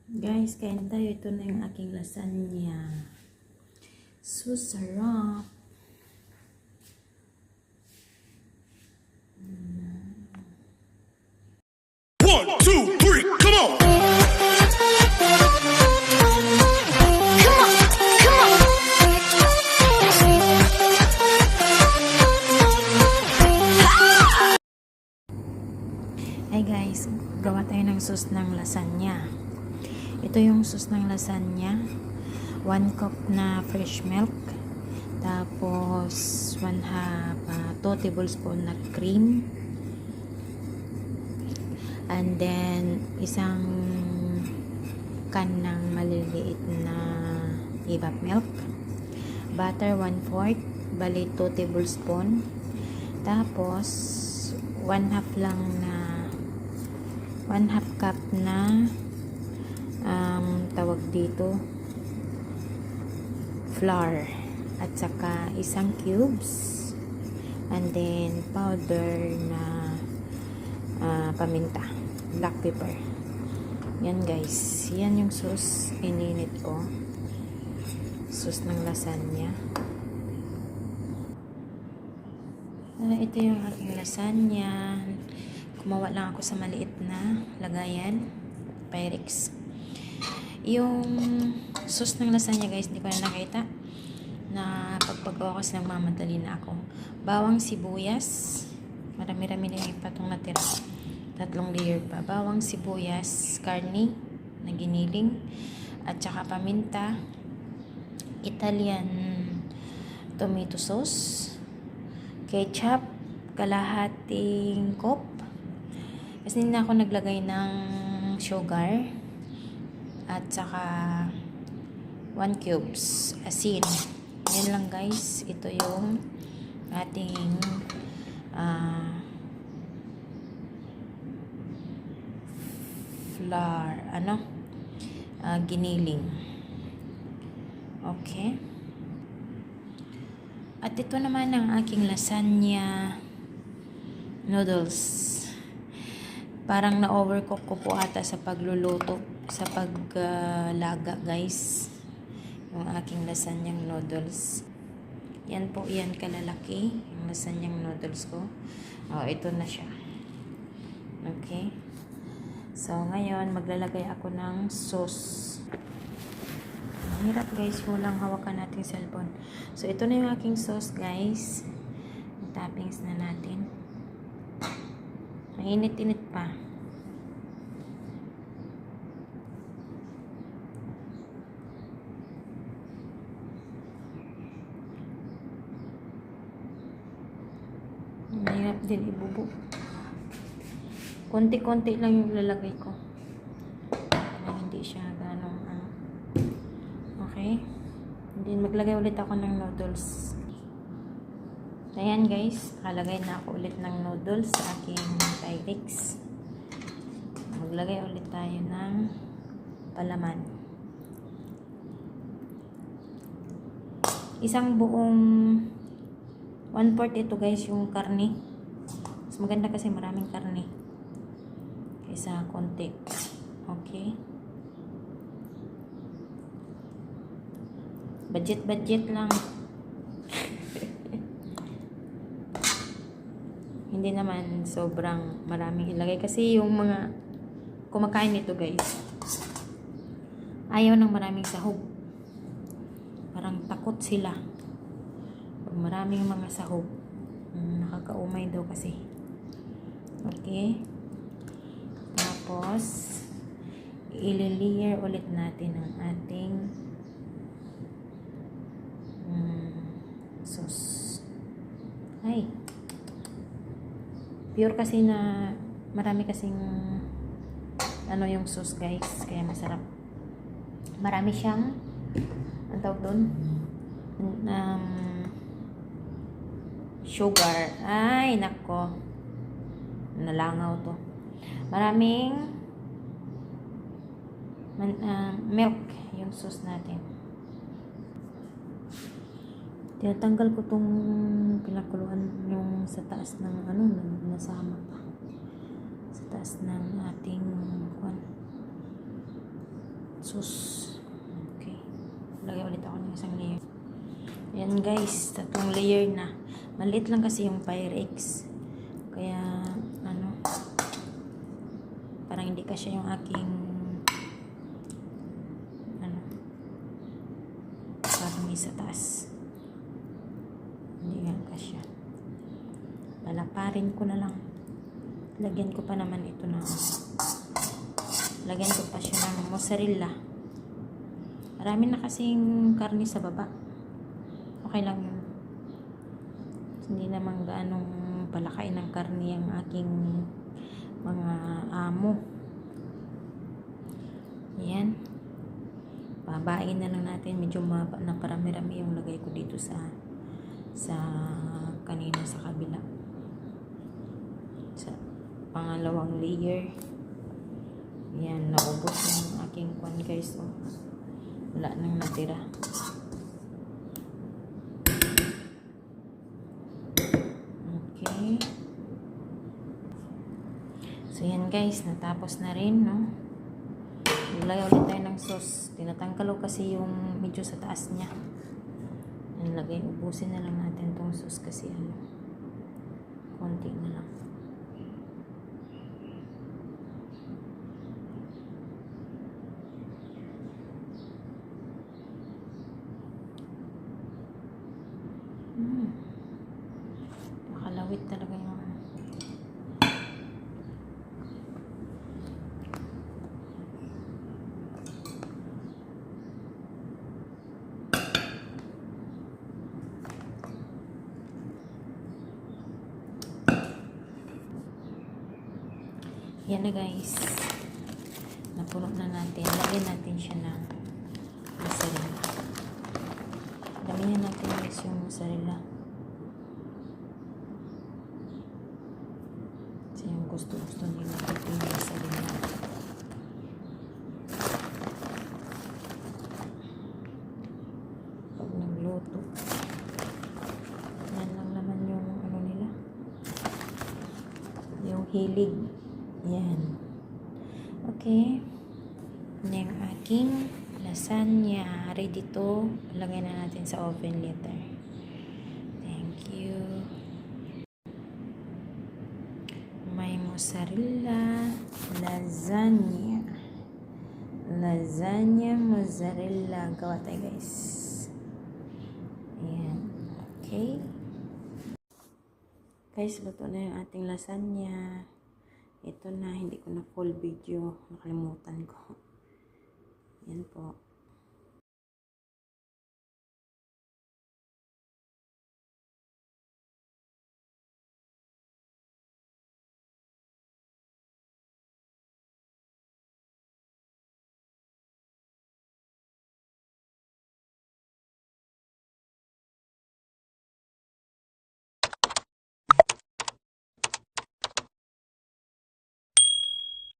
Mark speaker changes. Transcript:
Speaker 1: Guys, kain tayo. Ito na yung aking lasagna. So sarap.
Speaker 2: One, two, three, come on!
Speaker 1: Hi guys, gawa tayo ng sauce ng lasagna. Ito yung sauce ng lasagna. 1 cup na fresh milk. Tapos 2 tablespoon na cream. And then isang can ng maliliit na evap milk. Butter 1/4, bali 2 tablespoon. Tapos 1/2 lang na 1/2 cup na tawag dito flour at saka isang cubes and then powder na paminta, black pepper. Yan guys, yan yung sauce ininit ko, sauce ng lasagna. Ito yung aking lasagna. Kumawa lang ako sa maliit na lagayan, Pyrex. Yung sauce ng lasagna guys, hindi ko na nakita na pagpagawa ko kasi nagmamadali na ako. Bawang sibuyas, marami-rami na yung patong natira, 3 layer pa. Bawang sibuyas, karni na giniling, at saka paminta, Italian tomato sauce, ketchup, kalahating cup. Kasi hindi na ako naglagay ng sugar, at saka 1 cubes asin. Yan lang guys, ito yung ating flour, giniling. Okay. At ito naman ang aking lasagna noodles. Parang na-overcook ko po ata sa pagluluto, sa paglaga guys, yung aking lasanyang noodles. Yan po, yan kalalaki yung lasanyang noodles ko. Ito na siya. Okay. So, ngayon, maglalagay ako ng sauce. Hirap guys, walang hawakan natin cellphone. So, ito na yung aking sauce guys. Toppings na natin. Mainit-init pa. Mahirap din ibubo. Konti-konti lang yung lalagay ko. Hindi siya ganong okay. Then maglagay ulit ako ng noodles. Ayan guys, nakalagay na ako ulit ng noodles sa aking Pyrex. Maglagay ulit tayo ng palaman. Isang buong 1/4 ito guys yung karne. Mas maganda kasi maraming karne kaysa konti. Okay. Budget lang. Hindi naman sobrang maraming ilagay kasi yung mga kumakain nito guys, ayaw ng maraming sahog. Parang takot sila pag maraming mga sahog. Nakakaumay daw kasi. Okay. Tapos i-layer ulit natin ang ating sauce. Ay, pure kasi na marami kasing yung sauce guys, kaya masarap. Marami siyang ang tawag doon, sugar. Ay nako, nalangaw to. Maraming milk yung sauce natin. Tinatanggal ko tong pinakuluan yung sa taas ng nasama pa. Sa taas ng ating sauce. Okay. Lagay ulit ako ng isang layer. Ayan guys, 3 layer na. Maliit lang kasi yung Pyrex. Kaya, parang hindi kasi yung aking, parang sa taas. Hindi nga kasi. Palaparin ko na lang. Lagyan ko pa naman ito na. Lagyan ko pa siya ng mozzarella. Marami na kasing karne sa baba. Okay lang yun. Hindi naman gaanong palakain ng karne ang aking mga amo. Yan. Babain na lang natin. Medyo naparami-rami yung lagay ko dito sa kanina sa kabila. Sa pangalawang layer. Yan. Naubos yung aking kwan guys. Oh. Wala nang natira. Okay. So, yan guys. Natapos na rin, no? Ilagay ulit tayo ng sauce. Tinatangkalo kasi yung medyo sa taas niya. Yan, lagay. Ubusin na lang natin tong sauce kasi konti na lang. Makalawit talaga yung yan na guys. Napuno na natin. Lagyan natin siya ng mozzarella. Damihan natin guys yung mozzarella. Kasi yung gusto nila dito yung mozzarella. Pag nagluto. Yan lang naman yung nila. Yung hilig. Yan. Okay. Yan yung aking lasagna. Ready to. Lagay na natin sa oven later. Thank you. May mozzarella. Lasagna. Lasagna, mozzarella. Gawa tayo guys. Ayan. Okay. Guys, luto na yung ating lasagna. Ito na, hindi ko na full video. Nakalimutan ko. Yan po.